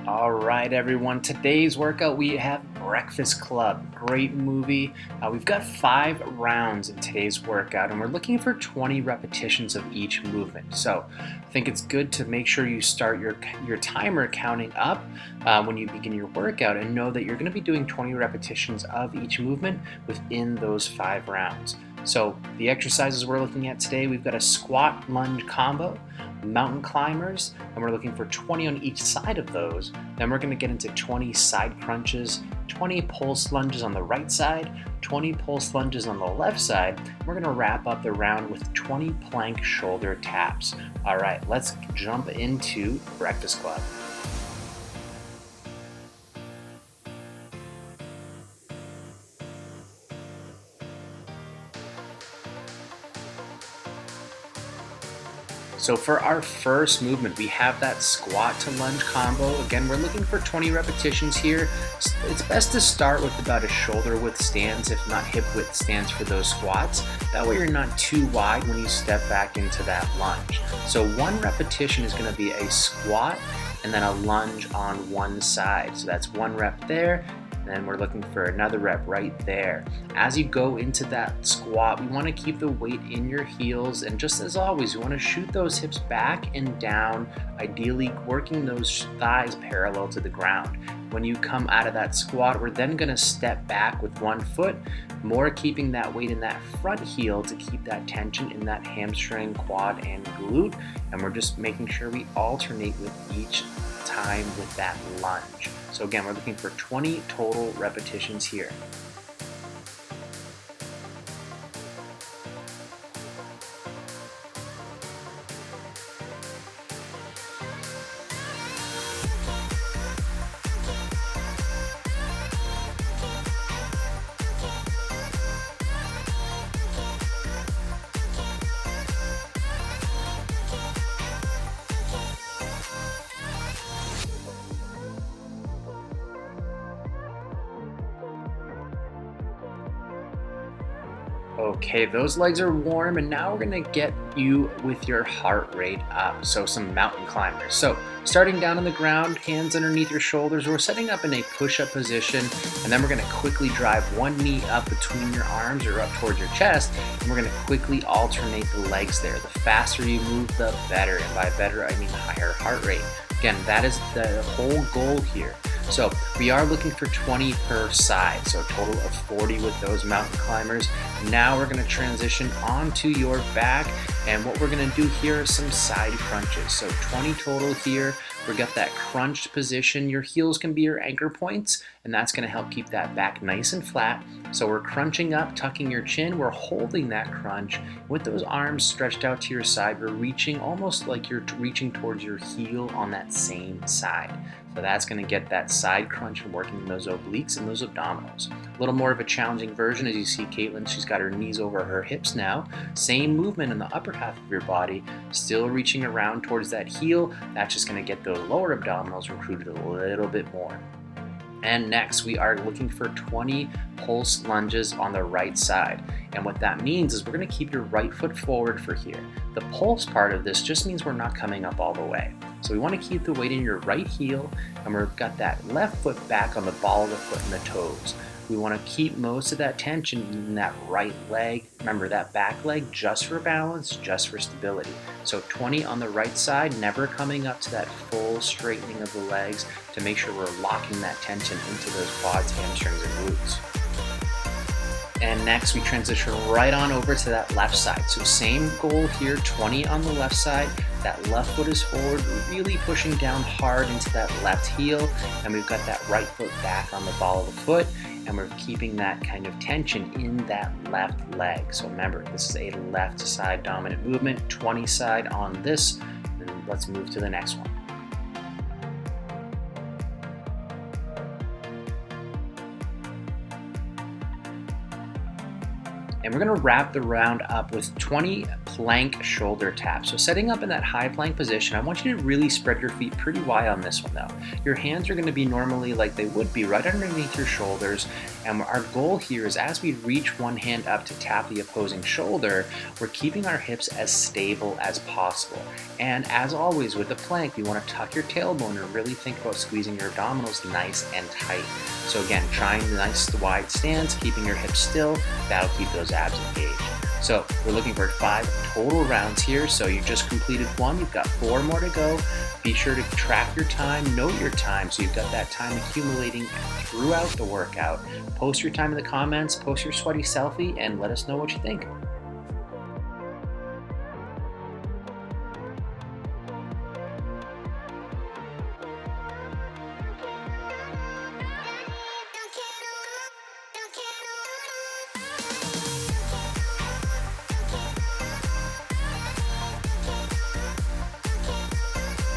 All right, everyone. Today's workout, we have Breakfast Club. Great movie. We've got 5 rounds in today's workout, and we're looking for 20 repetitions of each movement. So I think it's good to make sure you start your timer counting up when you begin your workout and know that you're going to be doing 20 repetitions of each movement within those 5 rounds. So the exercises we're looking at today, we've got a squat lunge combo, mountain climbers, and we're looking for 20 on each side of those. Then we're going to get into 20 side crunches, 20 pulse lunges on the right side, 20 pulse lunges on the left side. We're going to wrap up the round with 20 plank shoulder taps. All right, let's jump into Breakfast Club. So for our first movement, we have that squat to lunge combo. Again, we're looking for 20 repetitions here. It's best to start with about a shoulder width stance, if not hip width stance for those squats. That way you're not too wide when you step back into that lunge. So one repetition is going to be a squat and then a lunge on one side. So that's 1 rep there. And then we're looking for another rep right there. As you go into that squat, we want to keep the weight in your heels, and just as always, we want to shoot those hips back and down, ideally working those thighs parallel to the ground. When you come out of that squat, we're then going to step back with one foot, more keeping that weight in that front heel to keep that tension in that hamstring, quad, and glute. And we're just making sure we alternate with each time with that lunge. So again, we're looking for 20 total repetitions here. Okay, those legs are warm, and now we're gonna get you with your heart rate up. So some mountain climbers. So starting down on the ground, hands underneath your shoulders, we're setting up in a push-up position, and then we're gonna quickly drive one knee up between your arms or up towards your chest, and we're gonna quickly alternate the legs there. The faster you move, the better, and by better, I mean higher heart rate. Again, that is the whole goal here. So we are looking for 20 per side, so a total of 40 with those mountain climbers. Now we're going to transition onto your back, and what we're going to do here is some side crunches. So 20 total here. We've got that crunched position. Your heels can be your anchor points, and that's going to help keep that back nice and flat. So we're crunching up, tucking your chin. We're holding that crunch with those arms stretched out to your side. We're reaching almost like you're reaching towards your heel on that same side. So that's going to get that side crunch and working those obliques and those abdominals. A little more of a challenging version, as you see Caitlin, she's got her knees over her hips now. Same movement in the upper half of your body, still reaching around towards that heel. That's just going to get those lower abdominals recruited a little bit more. And next, we are looking for 20 pulse lunges on the right side. And what that means is we're going to keep your right foot forward for here. The pulse part of this just means we're not coming up all the way. So we want to keep the weight in your right heel, and we've got that left foot back on the ball of the foot and the toes. We want to keep most of that tension in that right leg. Remember, that back leg just for balance, just for stability. So 20 on the right side, never coming up to that full straightening of the legs to make sure we're locking that tension into those quads, hamstrings, and glutes. And next we transition right on over to that left side. So same goal here, 20 on the left side. That left foot is forward, really pushing down hard into that left heel. And we've got that right foot back on the ball of the foot. And we're keeping that kind of tension in that left leg. So remember, this is a left side dominant movement, 20 side on this. And let's move to the next one. And we're going to wrap the round up with 20 plank shoulder tap. So setting up in that high plank position, I want you to really spread your feet pretty wide on this one though. Your hands are going to be normally like they would be right underneath your shoulders. And our goal here is as we reach one hand up to tap the opposing shoulder, we're keeping our hips as stable as possible. And as always with the plank, you want to tuck your tailbone and really think about squeezing your abdominals nice and tight. So again, trying the nice wide stance, keeping your hips still, that'll keep those abs engaged. So we're looking for 5 total rounds here. So you just completed 1, you've got 4 more to go. Be sure to track your time, note your time, so you've got that time accumulating throughout the workout. Post your time in the comments, post your sweaty selfie, and let us know what you think.